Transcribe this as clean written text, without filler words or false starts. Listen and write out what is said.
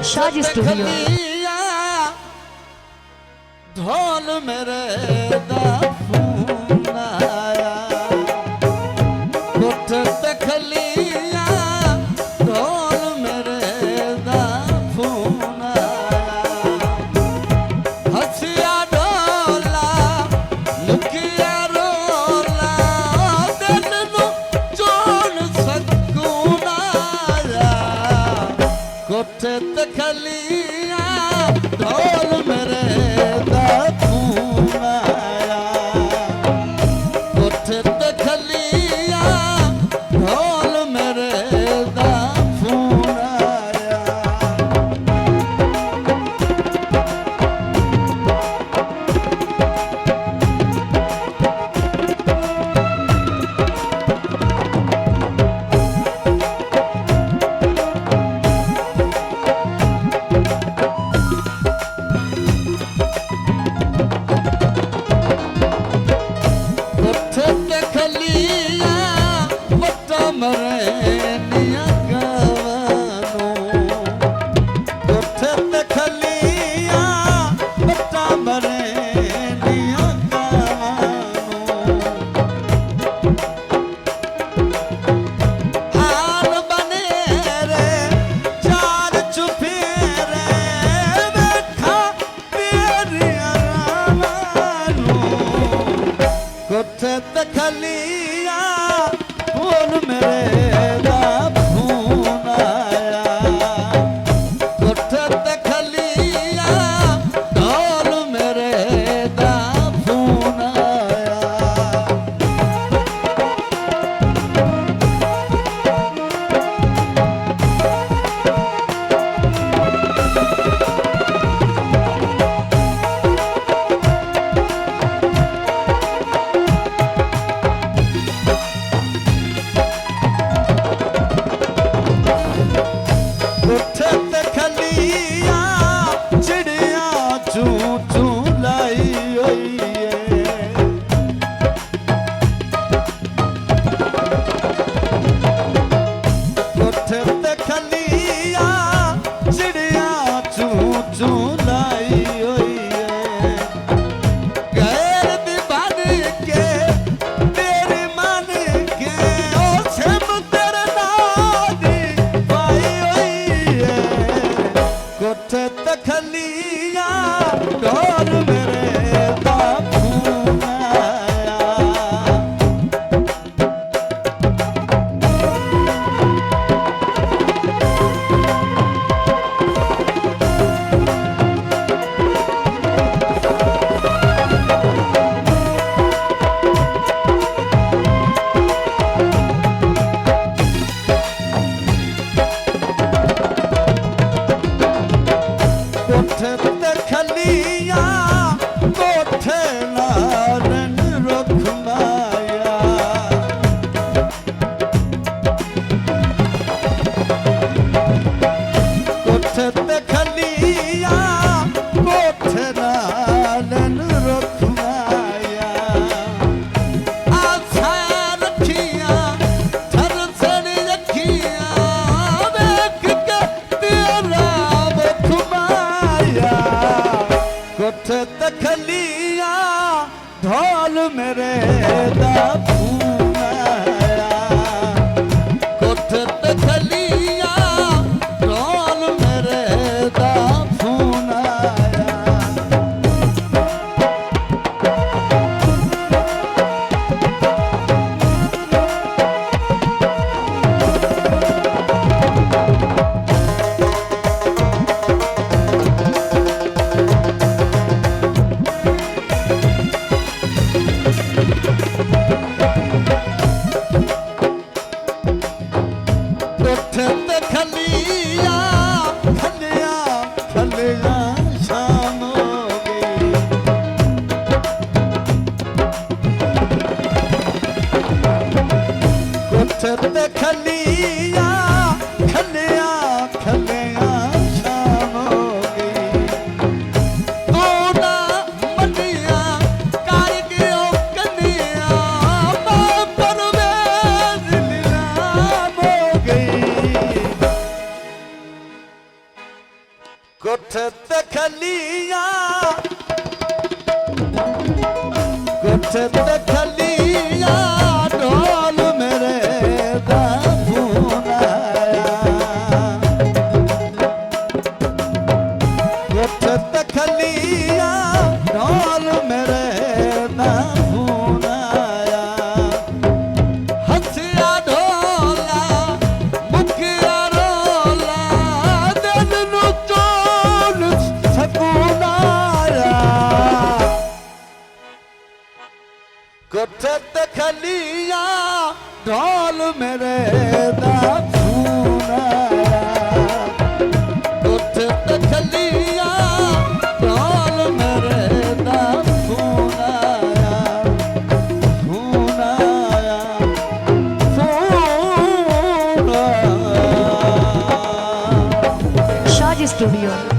साज स्टूडियो। ढोल मेरे दा फोन आया, कोठे ते खलिया ढोल मेरे दा फोन आया। हसिया ढोला लुकिया रोला दिल नू जोड़ सकून आया, कोठे ते खलिया ढोल मेरे दा फोन आया, कोठे ते खलिया ढोल मेरे दा फोन आया। कोठे ते खलिया वट्टा मरनिया गवानो, कोठे ते खलिया वट्टा मरनिया गवानो। आन बने रे चार चुफेरे बैठा पेरिया रामानो, कोठे ते खलिया ढोल मेरे दा फोन आया, कोठे ते खलिया ढोल मेरे दा फोन आया। कोठे ते खलिया चिड़िया चूं चूं लाई होई है, कोठे ते खलिया चिड़िया चूं चूं लाई होई है। गैर भी बन के तेरी मन के ओ सिम तेरे नादी पाई होई है, कोठे ते खलिया ढोल मेरे दा फोन आया। कोठे ते खलिया कोठे नारन रुख माया, कोठे ते खलिया कोठे नारन रुख माया। आशा रखिया थरसण रखिया देख के तेरा मुख माया, कोठे ते खलिया ढोल मेरे दा फोन आया, कोठे ते खलिया ढोल मेरे दा फोन आया। कोठे ते खलियां कोठे ते खलियां ढोल मेरे दा फोन आया कोठे ते खलियां ढोल मेरे दा फोन आया हंसिया ढोला मुखिया रोला दिल नू चोल सकून आया कोठे ते खलियां ढोल मेरे दा फोन आया कोठे ते खलियां ढोल मेरे दा फोन आया फोन आया फोन आया Shaj Studio.